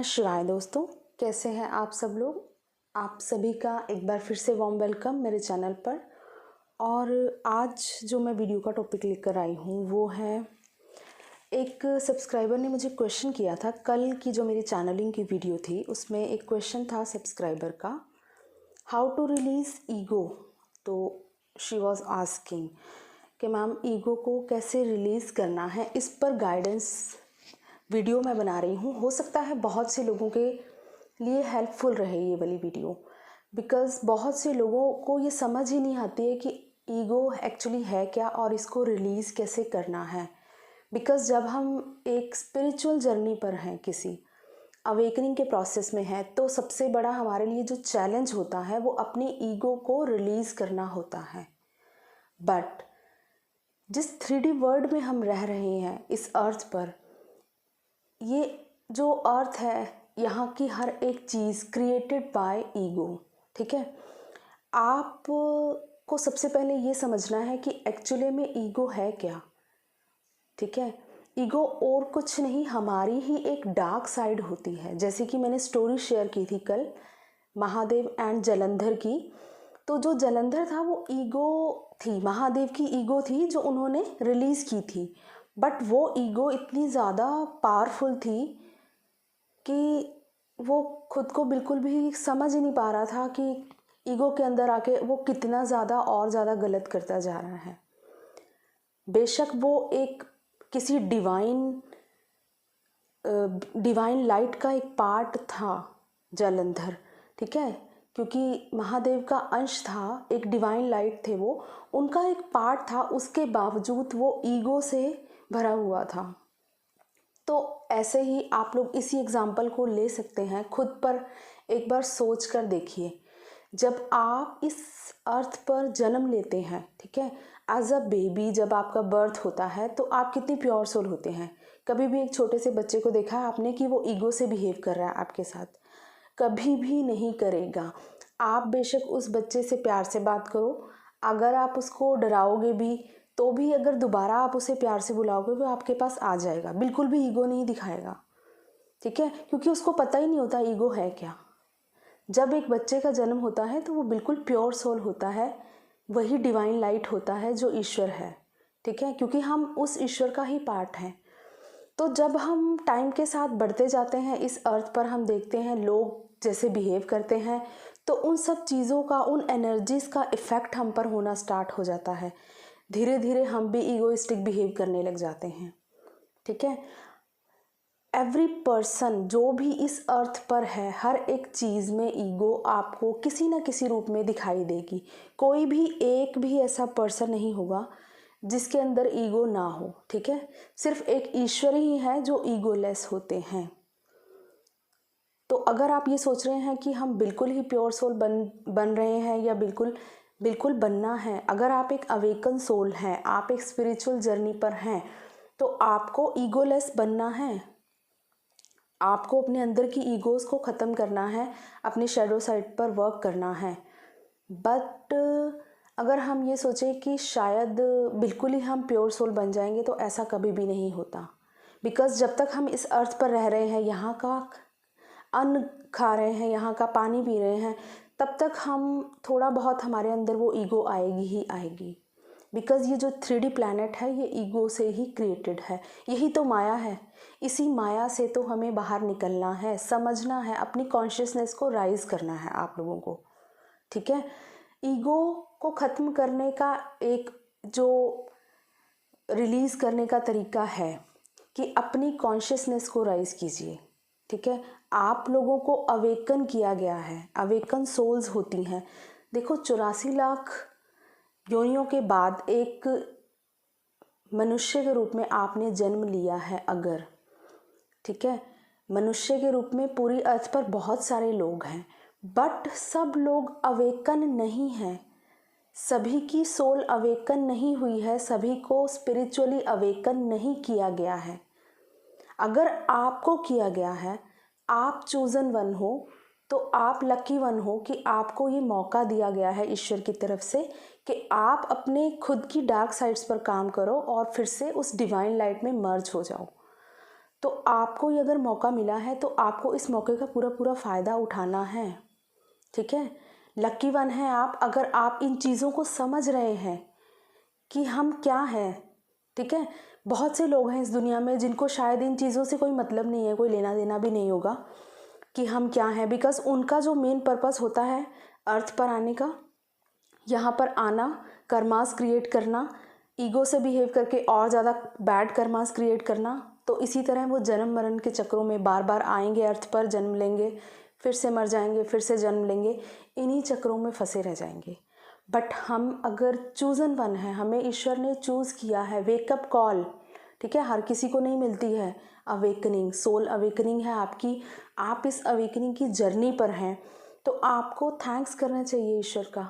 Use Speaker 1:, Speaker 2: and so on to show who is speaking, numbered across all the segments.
Speaker 1: नमः शिवाय दोस्तों, कैसे हैं आप सब लोग। आप सभी का एक बार फिर से वार्म वेलकम मेरे चैनल पर। और आज जो मैं वीडियो का टॉपिक लेकर आई हूँ वो है, एक सब्सक्राइबर ने मुझे क्वेश्चन किया था। कल की जो मेरी चैनलिंग की वीडियो थी उसमें एक क्वेश्चन था सब्सक्राइबर का, हाउ टू रिलीज़ ईगो। तो शी वॉज आस्किंग कि मैम ईगो को कैसे रिलीज़ करना है, इस पर गाइडेंस वीडियो मैं बना रही हूँ। हो सकता है बहुत से लोगों के लिए हेल्पफुल रहे ये वाली वीडियो, बिकॉज़ बहुत से लोगों को ये समझ ही नहीं आती है कि ईगो एक्चुअली है क्या और इसको रिलीज़ कैसे करना है। बिकॉज़ जब हम एक स्पिरिचुअल जर्नी पर हैं, किसी अवेकनिंग के प्रोसेस में हैं, तो सबसे बड़ा हमारे लिए जो चैलेंज होता है वो अपनी ईगो को रिलीज़ करना होता है। बट जिस 3D वर्ल्ड में हम रह रहे हैं इस अर्थ पर, ये जो अर्थ है, यहाँ की हर एक चीज़ क्रिएटेड बाय ईगो। ठीक है, आप को सबसे पहले ये समझना है कि एक्चुअली में ईगो है क्या। ठीक है, ईगो और कुछ नहीं, हमारी ही एक डार्क साइड होती है। जैसे कि मैंने स्टोरी शेयर की थी कल महादेव एंड जलंधर की। तो जो जलंधर था वो ईगो थी, महादेव की ईगो थी जो उन्होंने रिलीज़ की थी। बट वो ईगो इतनी ज़्यादा पावरफुल थी कि वो खुद को बिल्कुल भी समझ ही नहीं पा रहा था कि ईगो के अंदर आके वो कितना ज़्यादा और ज़्यादा गलत करता जा रहा है। बेशक वो एक किसी डिवाइन लाइट का एक पार्ट था जलंधर। ठीक है, क्योंकि महादेव का अंश था, एक डिवाइन लाइट थे वो, उनका एक पार्ट था। उसके बावजूद वो ईगो से भरा हुआ था। तो ऐसे ही आप लोग इसी एग्जाम्पल को ले सकते हैं, खुद पर एक बार सोच कर देखिए। जब आप इस अर्थ पर जन्म लेते हैं, ठीक है, एज अ बेबी, जब आपका बर्थ होता है तो आप कितनी प्योर सोल होते हैं। कभी भी एक छोटे से बच्चे को देखा है आपने कि वो ईगो से बिहेव कर रहा है आपके साथ? कभी भी नहीं करेगा। आप बेशक उस बच्चे से प्यार से बात करो, अगर आप उसको डराओगे भी तो भी अगर दोबारा आप उसे प्यार से बुलाओगे वो आपके पास आ जाएगा, बिल्कुल भी ईगो नहीं दिखाएगा। ठीक है, क्योंकि उसको पता ही नहीं होता ईगो है क्या। जब एक बच्चे का जन्म होता है तो वो बिल्कुल प्योर सोल होता है, वही डिवाइन लाइट होता है जो ईश्वर है। ठीक है, क्योंकि हम उस ईश्वर का ही पार्ट हैं। तो जब हम टाइम के साथ बढ़ते जाते हैं इस अर्थ पर, हम देखते हैं लोग जैसे बिहेव करते हैं, तो उन सब चीज़ों का, उन एनर्जीज़ का इफ़ेक्ट हम पर होना स्टार्ट हो जाता है। धीरे धीरे हम भी ईगोइस्टिक बिहेव करने लग जाते हैं। ठीक है, एवरी पर्सन जो भी इस अर्थ पर है, हर एक चीज़ में ईगो आपको किसी न किसी रूप में दिखाई देगी। कोई भी एक भी ऐसा पर्सन नहीं होगा जिसके अंदर ईगो ना हो। ठीक है, सिर्फ एक ईश्वर ही है जो ईगोलेस होते हैं। तो अगर आप ये सोच रहे हैं कि हम बिल्कुल ही प्योर सोल बन रहे हैं या बिल्कुल बनना है, अगर आप एक अवेकन सोल हैं, आप एक स्पिरिचुअल जर्नी पर हैं, तो आपको ईगोलेस बनना है। आपको अपने अंदर की ईगोज़ को ख़त्म करना है, अपनी शैडो साइड पर वर्क करना है। बट अगर हम ये सोचें कि शायद बिल्कुल ही हम प्योर सोल बन जाएंगे, तो ऐसा कभी भी नहीं होता। बिकॉज़ जब तक हम इस अर्थ पर रह रहे हैं, यहाँ का अन्न खा रहे हैं, यहाँ का पानी पी रहे हैं, तब तक हम थोड़ा बहुत हमारे अंदर वो ईगो आएगी ही आएगी। बिकॉज़ ये जो 3D प्लैनेट है ये ईगो से ही क्रिएटेड है, यही तो माया है। इसी माया से तो हमें बाहर निकलना है, समझना है, अपनी कॉन्शियसनेस को राइज करना है आप लोगों को। ठीक है, ईगो को ख़त्म करने का एक जो रिलीज़ करने का तरीका है कि अपनी कॉन्शियसनेस को राइज कीजिए। ठीक है, आप लोगों को अवेकन किया गया है, अवेकन सोल्स होती हैं। देखो, 84 लाख योनियों के बाद एक मनुष्य के रूप में आपने जन्म लिया है अगर, ठीक है, मनुष्य के रूप में पूरी अर्थ पर बहुत सारे लोग हैं, बट सब लोग अवेकन नहीं हैं। सभी की सोल अवेकन नहीं हुई है, सभी को स्पिरिचुअली अवेकन नहीं किया गया है। अगर आपको किया गया है, आप चूजन वन हो, तो आप लकी वन हो कि आपको ये मौका दिया गया है ईश्वर की तरफ से कि आप अपने खुद की डार्क साइड्स पर काम करो और फिर से उस डिवाइन लाइट में मर्ज हो जाओ। तो आपको ये अगर मौका मिला है तो आपको इस मौके का पूरा पूरा फ़ायदा उठाना है, ठीक है। लकी वन है आप, अगर आप इन चीज़ों को समझ रहे हैं कि हम क्या हैं, ठीक है। बहुत से लोग हैं इस दुनिया में जिनको शायद इन चीज़ों से कोई मतलब नहीं है, कोई लेना देना भी नहीं होगा कि हम क्या हैं, बिकॉज़ उनका जो मेन पर्पस होता है अर्थ पर आने का, यहाँ पर आना, कर्मास क्रिएट करना, ईगो से बिहेव करके और ज़्यादा बैड कर्मास क्रिएट करना। तो इसी तरह वो जन्म मरण के चक्रों में बार बार आएंगे, अर्थ पर जन्म लेंगे, फिर से मर जाएंगे, फिर से जन्म लेंगे, इन्हीं चक्रों में फंसे रह जाएंगे। बट हम अगर चूज़न वन है, हमें ईश्वर ने चूज़ किया है, वेकअप कॉल, ठीक है, हर किसी को नहीं मिलती है अवेकनिंग, सोल अवेकनिंग है आपकी, आप इस अवेकनिंग की जर्नी पर हैं। तो आपको थैंक्स करना चाहिए ईश्वर का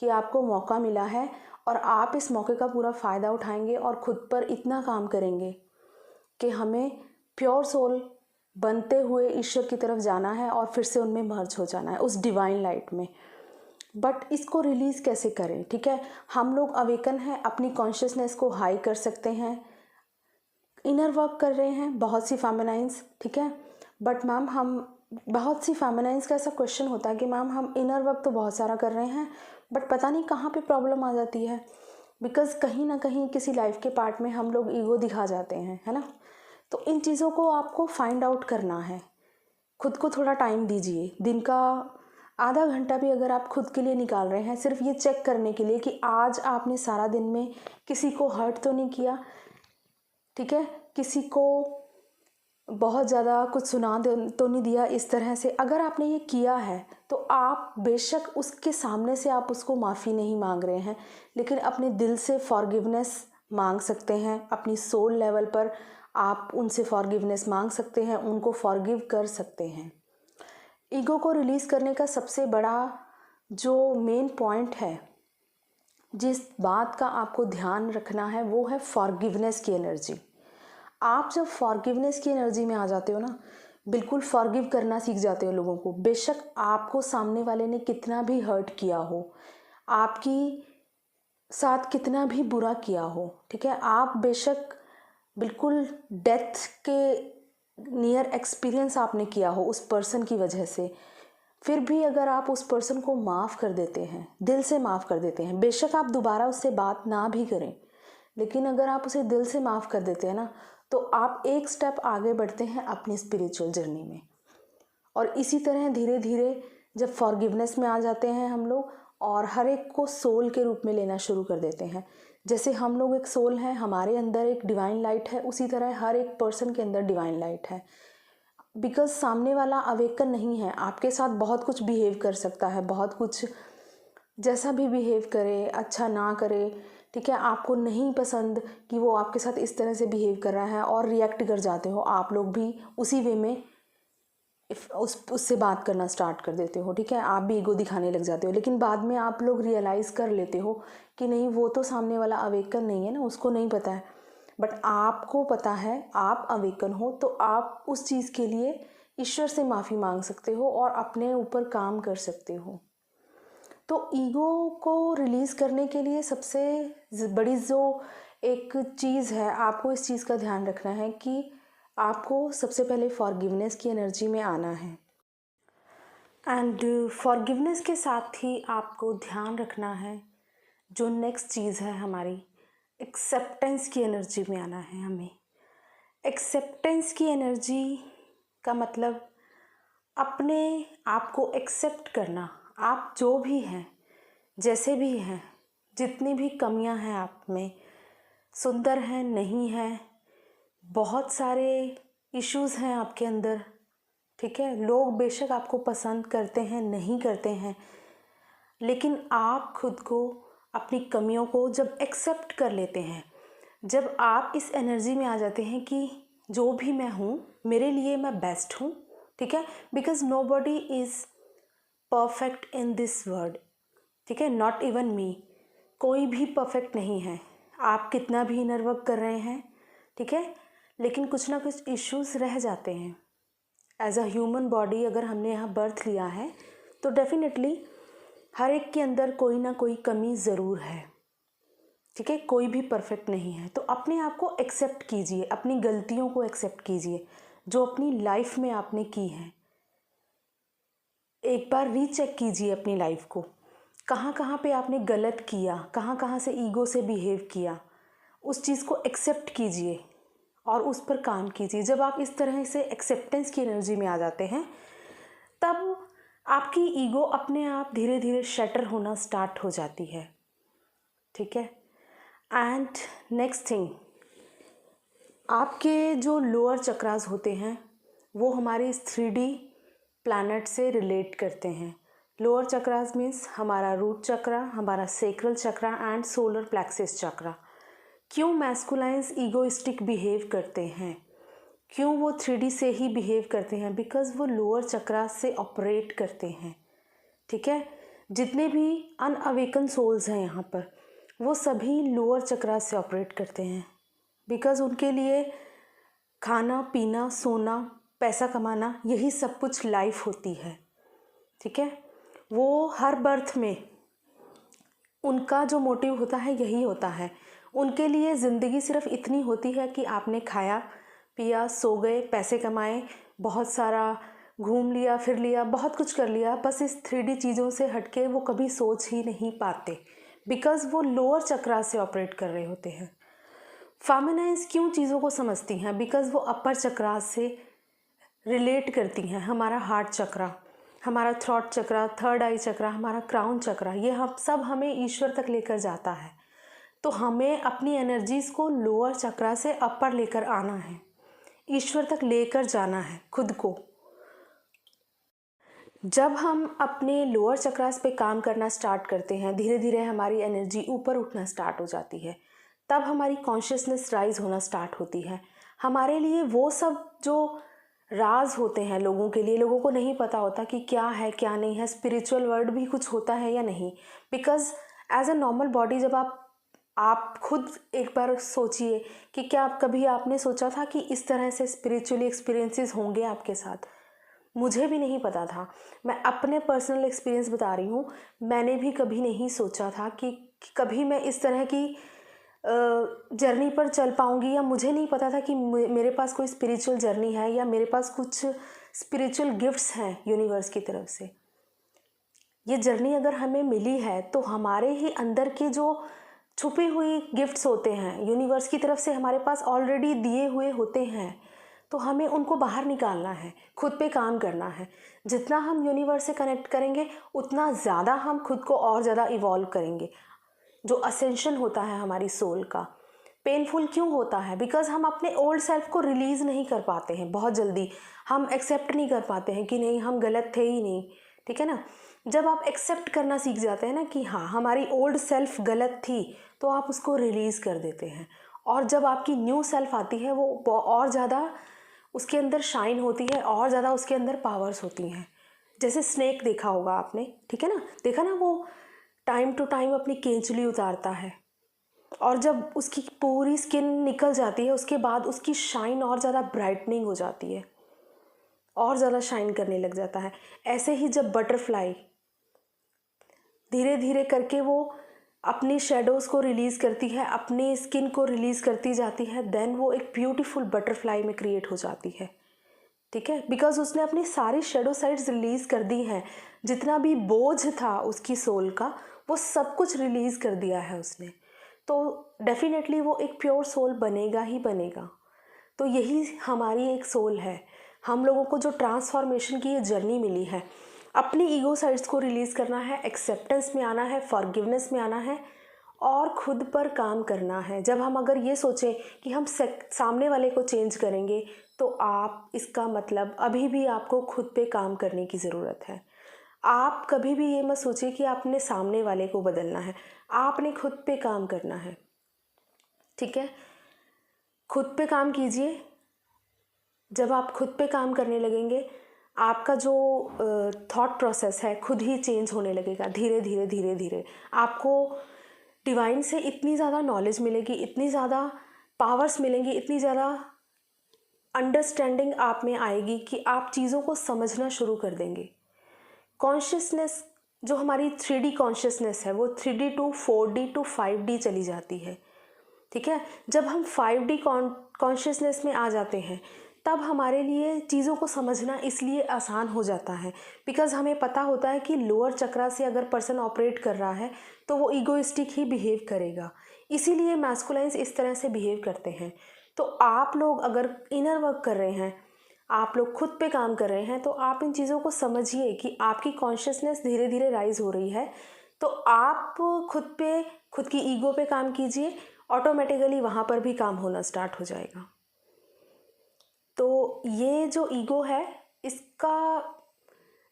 Speaker 1: कि आपको मौका मिला है और आप इस मौके का पूरा फ़ायदा उठाएंगे और ख़ुद पर इतना काम करेंगे कि हमें प्योर सोल बनते हुए ईश्वर की तरफ जाना है और फिर से उनमें मर्ज हो जाना है उस डिवाइन लाइट में। बट इसको रिलीज़ कैसे करें, ठीक है। हम लोग अवेकन हैं, अपनी कॉन्शियसनेस को हाई कर सकते हैं, इनर वर्क कर रहे हैं बहुत सी फेमिनाइंस, ठीक है। बट मैम हम बहुत सी फेमिनाइंस का ऐसा क्वेश्चन होता है कि मैम हम इनर वर्क तो बहुत सारा कर रहे हैं बट पता नहीं कहाँ पे प्रॉब्लम आ जाती है, बिकॉज़ कहीं ना कहीं किसी लाइफ के पार्ट में हम लोग ईगो दिखा जाते हैं, है ना। तो इन चीज़ों को आपको फाइंड आउट करना है, खुद को थोड़ा टाइम दीजिए, दिन का आधा घंटा भी अगर आप खुद के लिए निकाल रहे हैं सिर्फ ये चेक करने के लिए कि आज आपने सारा दिन में किसी को हर्ट तो नहीं किया, ठीक है, किसी को बहुत ज़्यादा कुछ सुना तो नहीं दिया, इस तरह से अगर आपने ये किया है तो आप बेशक उसके सामने से आप उसको माफ़ी नहीं मांग रहे हैं, लेकिन अपने दिल से फॉरगिवनेस मांग सकते हैं, अपनी सोल लेवल पर आप उनसे फॉरगिवनेस मांग सकते हैं, उनको फॉरगिव कर सकते हैं। ईगो को रिलीज़ करने का सबसे बड़ा जो मेन पॉइंट है, जिस बात का आपको ध्यान रखना है, वो है फॉरगिवनेस की एनर्जी। आप जब फॉरगिवनेस की एनर्जी में आ जाते हो ना, बिल्कुल फॉरगिव करना सीख जाते हो लोगों को, बेशक आपको सामने वाले ने कितना भी हर्ट किया हो, आपकी साथ कितना भी बुरा किया हो, ठीक है, आप बेशक बिल्कुल डेथ के नियर एक्सपीरियंस आपने किया हो उस पर्सन की वजह से, फिर भी अगर आप उस पर्सन को माफ़ कर देते हैं, दिल से माफ़ कर देते हैं, बेशक आप दोबारा उससे बात ना भी करें, लेकिन अगर आप उसे दिल से माफ़ कर देते हैं ना, तो आप एक स्टेप आगे बढ़ते हैं अपनी स्पिरिचुअल जर्नी में। और इसी तरह धीरे धीरे जब फॉरगिवनेस में आ जाते हैं हम लोग और हर एक को सोल के रूप में लेना शुरू कर देते हैं, जैसे हम लोग एक सोल हैं, हमारे अंदर एक डिवाइन लाइट है, उसी तरह हर एक पर्सन के अंदर डिवाइन लाइट है। बिकॉज़ सामने वाला अवेकन नहीं है, आपके साथ बहुत कुछ बिहेव कर सकता है, बहुत कुछ जैसा भी बिहेव करे, अच्छा ना करे, ठीक है, आपको नहीं पसंद कि वो आपके साथ इस तरह से बिहेव कर रहा है और रिएक्ट कर जाते हो, आप लोग भी उसी वे में उससे बात करना स्टार्ट कर देते हो, ठीक है, आप भी ईगो दिखाने लग जाते हो। लेकिन बाद में आप लोग रियलाइज़ कर लेते हो कि नहीं, वो तो सामने वाला अवेकन नहीं है ना, उसको नहीं पता है, बट आपको पता है, आप अवेकन हो, तो आप उस चीज़ के लिए ईश्वर से माफ़ी मांग सकते हो और अपने ऊपर काम कर सकते हो। तो ईगो को रिलीज़ करने के लिए सबसे बड़ी जो एक चीज़ है, आपको इस चीज़ का ध्यान रखना है कि आपको सबसे पहले फॉरगिवनेस की एनर्जी में आना है। एंड फॉरगिवनेस के साथ ही आपको ध्यान रखना है, जो नेक्स्ट चीज़ है हमारी, एक्सेप्टेंस की एनर्जी में आना है हमें। एक्सेप्टेंस की एनर्जी का मतलब अपने आप को एक्सेप्ट करना, आप जो भी हैं, जैसे भी हैं, जितनी भी कमियां हैं आप में, सुंदर हैं, नहीं हैं, बहुत सारे इश्यूज़ हैं आपके अंदर, ठीक है, लोग बेशक आपको पसंद करते हैं, नहीं करते हैं, लेकिन आप खुद को, अपनी कमियों को जब एक्सेप्ट कर लेते हैं, जब आप इस एनर्जी में आ जाते हैं कि जो भी मैं हूँ, मेरे लिए मैं बेस्ट हूँ, ठीक है, because nobody is perfect in this world, ठीक है, नॉट इवन मी, कोई भी परफेक्ट नहीं है। आप कितना भी इनर वर्क कर रहे हैं, ठीक है, लेकिन कुछ ना कुछ इश्यूज़ रह जाते हैं। एज अ ह्यूमन बॉडी अगर हमने यहाँ बर्थ लिया है तो डेफिनेटली हर एक के अंदर कोई ना कोई कमी ज़रूर है, ठीक है, कोई भी परफेक्ट नहीं है। तो अपने आप को एक्सेप्ट कीजिए, अपनी गलतियों को एक्सेप्ट कीजिए जो अपनी लाइफ में आपने की हैं। एक बार रीचेक कीजिए अपनी लाइफ को, कहाँ कहाँ पे आपने गलत किया, कहाँ कहाँ से ईगो से बिहेव किया, उस चीज़ को एक्सेप्ट कीजिए और उस पर काम कीजिए। जब आप इस तरह से एक्सेप्टेंस की एनर्जी में आ जाते हैं, तब आपकी ईगो अपने आप धीरे धीरे शटर होना स्टार्ट हो जाती है। ठीक है। एंड नेक्स्ट थिंग, आपके जो लोअर चक्रास होते हैं वो हमारे इस 3D प्लैनेट से रिलेट करते हैं। लोअर चक्रास मीन्स हमारा रूट चक्रा, हमारा sacral chakra and solar plexus chakra. क्यों मैस्कुलाइंस ईगोइस्टिक बिहेव करते हैं, क्यों वो 3D से ही बिहेव करते हैं? बिकॉज वो लोअर चक्रास से ऑपरेट करते हैं। ठीक है, जितने भी अनअवेकन सोल्स हैं यहाँ पर, वो सभी लोअर चक्रास से ऑपरेट करते हैं। बिकॉज उनके लिए खाना पीना सोना पैसा कमाना यही सब कुछ लाइफ होती है। ठीक है, वो हर बर्थ में उनका जो मोटिव होता है यही होता है। उनके लिए ज़िंदगी सिर्फ इतनी होती है कि आपने खाया पिया सो गए, पैसे कमाए, बहुत सारा घूम लिया फिर लिया, बहुत कुछ कर लिया, बस इस 3D चीज़ों से हटके वो कभी सोच ही नहीं पाते। बिकॉज़ वो लोअर चक्रा से ऑपरेट कर रहे होते हैं। फेमिनाइन्स क्यों चीज़ों को समझती हैं? बिकॉज़ वो अपर चक्रा से रिलेट करती हैं। हमारा हार्ट चक्रा, हमारा थ्रॉट चक्रा, थर्ड आई चक्रा, हमारा क्राउन चक्रा, ये हम सब हमें ईश्वर तक लेकर जाता है। तो हमें अपनी एनर्जीज़ को लोअर चक्रा से अपर लेकर आना है, ईश्वर तक लेकर जाना है खुद को। जब हम अपने लोअर चक्रास पे काम करना स्टार्ट करते हैं, धीरे धीरे हमारी एनर्जी ऊपर उठना स्टार्ट हो जाती है। तब हमारी कॉन्शियसनेस राइज होना स्टार्ट होती है। हमारे लिए वो सब जो राज होते हैं लोगों के लिए, लोगों को नहीं पता होता कि क्या है क्या नहीं है, स्पिरिचुअल वर्ल्ड भी कुछ होता है या नहीं। Because as a normal body, जब आप खुद एक बार सोचिए कि क्या आप कभी आपने सोचा था कि इस तरह से स्पिरिचुअली एक्सपीरियंसेस होंगे आपके साथ? मुझे भी नहीं पता था। मैं अपने पर्सनल एक्सपीरियंस बता रही हूँ। मैंने भी कभी नहीं सोचा था कि कभी मैं इस तरह की जर्नी पर चल पाऊँगी, या मुझे नहीं पता था कि मेरे पास कोई स्पिरिचुअल जर्नी है या मेरे पास कुछ स्पिरिचुअल गिफ्ट्स हैं यूनिवर्स की तरफ से। ये जर्नी अगर हमें मिली है तो हमारे ही अंदर के जो छुपी हुई गिफ्ट्स होते हैं यूनिवर्स की तरफ से हमारे पास ऑलरेडी दिए हुए होते हैं। तो हमें उनको बाहर निकालना है, खुद पे काम करना है। जितना हम यूनिवर्स से कनेक्ट करेंगे उतना ज़्यादा हम खुद को और ज़्यादा इवॉल्व करेंगे। जो असेंशन होता है हमारी सोल का, पेनफुल क्यों होता है? बिकॉज हम अपने ओल्ड सेल्फ को रिलीज़ नहीं कर पाते हैं बहुत जल्दी। हम एक्सेप्ट नहीं कर पाते हैं कि नहीं, हम गलत थे ही नहीं। ठीक है ना? जब आप एक्सेप्ट करना सीख जाते हैं ना कि हाँ हमारी ओल्ड सेल्फ गलत थी, तो आप उसको रिलीज़ कर देते हैं। और जब आपकी न्यू सेल्फ आती है वो और ज़्यादा उसके अंदर शाइन होती है, और ज़्यादा उसके अंदर पावर्स होती हैं। जैसे स्नेक देखा होगा आपने, ठीक है ना? देखा ना, वो टाइम टू टाइम अपनी केंचुली उतारता है, और जब उसकी पूरी स्किन निकल जाती है उसके बाद उसकी शाइन और ज़्यादा ब्राइटनिंग हो जाती है, और ज़्यादा शाइन करने लग जाता है। ऐसे ही जब बटरफ्लाई धीरे धीरे करके वो अपनी शेडोज़ को रिलीज़ करती है, अपनी स्किन को रिलीज़ करती जाती है, देन वो एक ब्यूटीफुल बटरफ्लाई में क्रिएट हो जाती है। ठीक है? बिकॉज उसने अपनी सारी शेडो साइड्स रिलीज़ कर दी हैं। जितना भी बोझ था उसकी सोल का, वो सब कुछ रिलीज़ कर दिया है उसने। तो डेफिनेटली वो एक प्योर सोल बनेगा ही बनेगा। तो यही हमारी एक सोल है। हम लोगों को जो ट्रांसफॉर्मेशन की ये जर्नी मिली है, अपनी ईगो साइड्स को रिलीज़ करना है, एक्सेप्टेंस में आना है, फॉरगिवनेस में आना है, और खुद पर काम करना है। जब हम अगर ये सोचें कि हम सामने वाले को चेंज करेंगे, तो आप इसका मतलब अभी भी आपको खुद पे काम करने की ज़रूरत है। आप कभी भी ये मत सोचिए कि आपने सामने वाले को बदलना है, आपने खुद पे काम करना है। ठीक है? खुद पे काम कीजिए। जब आप खुद पे काम करने लगेंगे, आपका जो थॉट प्रोसेस है खुद ही चेंज होने लगेगा। धीरे धीरे धीरे धीरे आपको डिवाइन से इतनी ज़्यादा नॉलेज मिलेगी, इतनी ज़्यादा पावर्स मिलेंगी, इतनी ज़्यादा अंडरस्टैंडिंग आप में आएगी कि आप चीज़ों को समझना शुरू कर देंगे। कॉन्शियसनेस जो हमारी 3D कॉन्शियसनेस है वो 3D to 4D to 5D चली जाती है, ठीक है। जब हम 5D कॉन्शियसनेस में आ जाते हैं तब हमारे लिए चीज़ों को समझना इसलिए आसान हो जाता है बिकॉज़ हमें पता होता है कि लोअर चक्रा से अगर पर्सन ऑपरेट कर रहा है तो वो ईगोइस्टिक ही बिहेव करेगा, इसीलिए मैस्कुलाइंस इस तरह से बिहेव करते हैं। तो आप लोग अगर इनर वर्क कर रहे हैं, आप लोग खुद पे काम कर रहे हैं, तो आप इन चीज़ों को समझिए कि आपकी कॉन्शियसनेस धीरे धीरे राइज हो रही है। तो आप खुद की ईगो पे काम कीजिए, ऑटोमेटिकली वहाँ पर भी काम होना स्टार्ट हो जाएगा। तो ये जो ईगो है इसका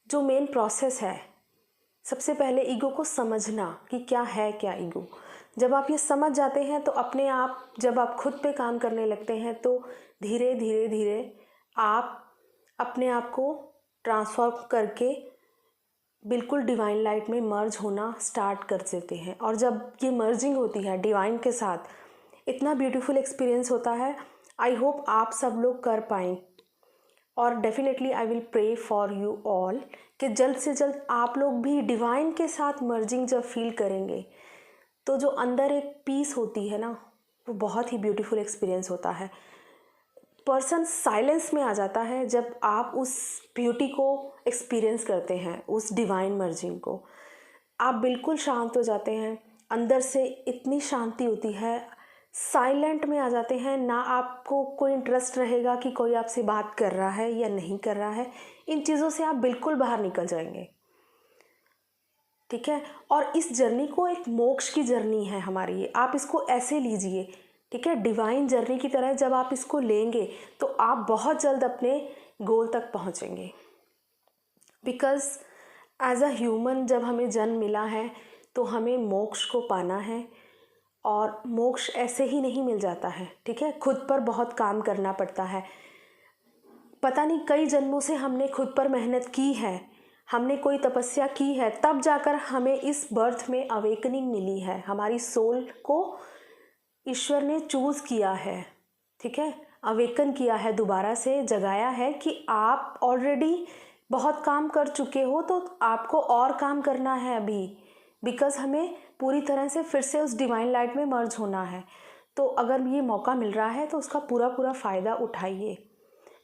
Speaker 1: जो मेन प्रोसेस है, सबसे पहले ईगो को समझना कि क्या है क्या ईगो। जब आप ये समझ जाते हैं तो अपने आप जब आप खुद पे काम करने लगते हैं तो धीरे धीरे धीरे आप अपने आप को ट्रांसफॉर्म करके बिल्कुल डिवाइन लाइट में मर्ज होना स्टार्ट कर देते हैं। और जब ये मर्जिंग होती है डिवाइन के साथ, इतना ब्यूटीफुल एक्सपीरियंस होता है। आई होप आप सब लोग कर पाएँ और definitely I will pray for you all कि जल्द से जल्द आप लोग भी डिवाइन के साथ मर्जिंग जब फील करेंगे तो जो अंदर एक पीस होती है ना, वो बहुत ही ब्यूटीफुल एक्सपीरियंस होता है। पर्सन साइलेंस में आ जाता है जब आप उस ब्यूटी को एक्सपीरियंस करते हैं, उस डिवाइन मर्जिंग को। आप बिल्कुल शांत हो जाते हैं, अंदर से इतनी शांति होती है, साइलेंट में आ जाते हैं। ना आपको कोई इंटरेस्ट रहेगा कि कोई आपसे बात कर रहा है या नहीं कर रहा है, इन चीज़ों से आप बिल्कुल बाहर निकल जाएंगे, ठीक है। और इस जर्नी को एक मोक्ष की जर्नी है हमारी, आप इसको ऐसे लीजिए, ठीक है, डिवाइन जर्नी की तरह। जब आप इसको लेंगे तो आप बहुत जल्द अपने गोल तक पहुंचेंगे। बिकॉज़ एज अ ह्यूमन जब हमें जन्म मिला है तो हमें मोक्ष को पाना है, और मोक्ष ऐसे ही नहीं मिल जाता है, ठीक है। खुद पर बहुत काम करना पड़ता है। पता नहीं कई जन्मों से हमने खुद पर मेहनत की है, हमने कोई तपस्या की है, तब जाकर हमें इस बर्थ में अवेकनिंग मिली है। हमारी सोल को ईश्वर ने चूज़ किया है, ठीक है, अवेकन किया है, दोबारा से जगाया है कि आप ऑलरेडी बहुत काम कर चुके हो तो आपको और काम करना है अभी। बिकॉज़ हमें पूरी तरह से फिर से उस डिवाइन लाइट में मर्ज होना है। तो अगर ये मौका मिल रहा है तो उसका पूरा पूरा फ़ायदा उठाइए,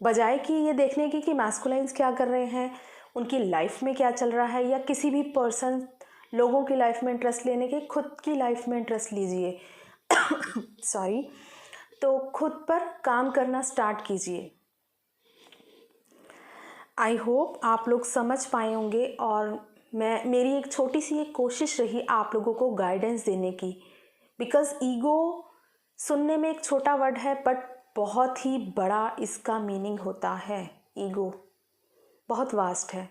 Speaker 1: बजाय कि ये देखने की कि मैस्कुलाइंस क्या कर रहे हैं, उनकी लाइफ में क्या चल रहा है, या किसी भी पर्सन लोगों की लाइफ में इंटरेस्ट लेने के खुद की लाइफ में इंटरेस्ट लीजिए। सॉरी। तो खुद पर काम करना स्टार्ट कीजिए। आई होप आप लोग समझ पाए होंगे, और मेरी एक छोटी सी एक कोशिश रही आप लोगों को गाइडेंस देने की। बिकॉज़ ईगो सुनने में एक छोटा वर्ड है बट बहुत ही बड़ा इसका मीनिंग होता है। ईगो बहुत वास्ट है।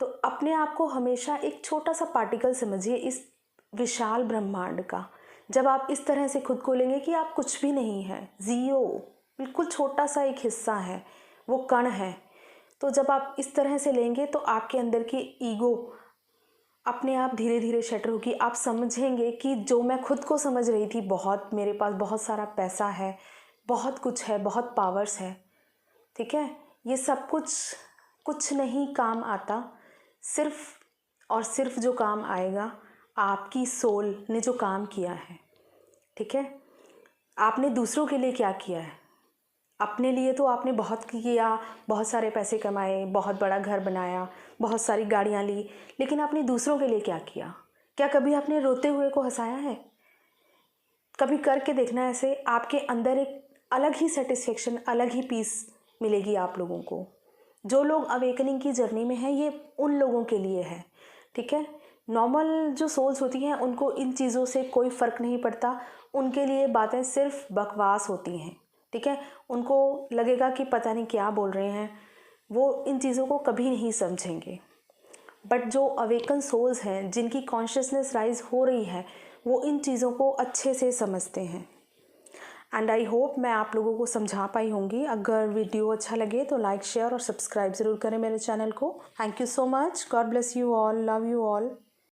Speaker 1: तो अपने आप को हमेशा एक छोटा सा पार्टिकल समझिए इस विशाल ब्रह्मांड का। जब आप इस तरह से खुद को लेंगे कि आप कुछ भी नहीं है, ज़ीरो, बिल्कुल छोटा सा एक हिस्सा है, वो कण है, तो जब आप इस तरह से लेंगे तो आपके अंदर की ईगो अपने आप धीरे धीरे शटर होगी। आप समझेंगे कि जो मैं खुद को समझ रही थी, बहुत मेरे पास बहुत सारा पैसा है, बहुत कुछ है, बहुत पावर्स है, ठीक है, ये सब कुछ नहीं काम आता। सिर्फ और सिर्फ जो काम आएगा आपकी सोल ने जो काम किया है, ठीक है। आपने दूसरों के लिए क्या किया है? अपने लिए तो आपने बहुत किया, बहुत सारे पैसे कमाए, बहुत बड़ा घर बनाया, बहुत सारी गाड़ियाँ ली, लेकिन आपने दूसरों के लिए क्या किया? क्या कभी आपने रोते हुए को हंसाया है? कभी करके देखना ऐसे, आपके अंदर एक अलग ही सेटिस्फेक्शन, अलग ही पीस मिलेगी आप लोगों को। जो लोग अवेकनिंग की जर्नी में हैं, ये उन लोगों के लिए है, ठीक है। नॉर्मल जो सोल्स होती हैं उनको इन चीज़ों से कोई फ़र्क नहीं पड़ता, उनके लिए बातें सिर्फ बकवास होती हैं, ठीक है। उनको लगेगा कि पता नहीं क्या बोल रहे हैं, वो इन चीज़ों को कभी नहीं समझेंगे। बट जो अवेकन सोल्स हैं, जिनकी कॉन्शियसनेस राइज हो रही है, वो इन चीज़ों को अच्छे से समझते हैं। एंड आई होप मैं आप लोगों को समझा पाई होंगी। अगर वीडियो अच्छा लगे तो लाइक, शेयर और सब्सक्राइब ज़रूर करें मेरे चैनल को। Thank you so much. God bless you all, love you all.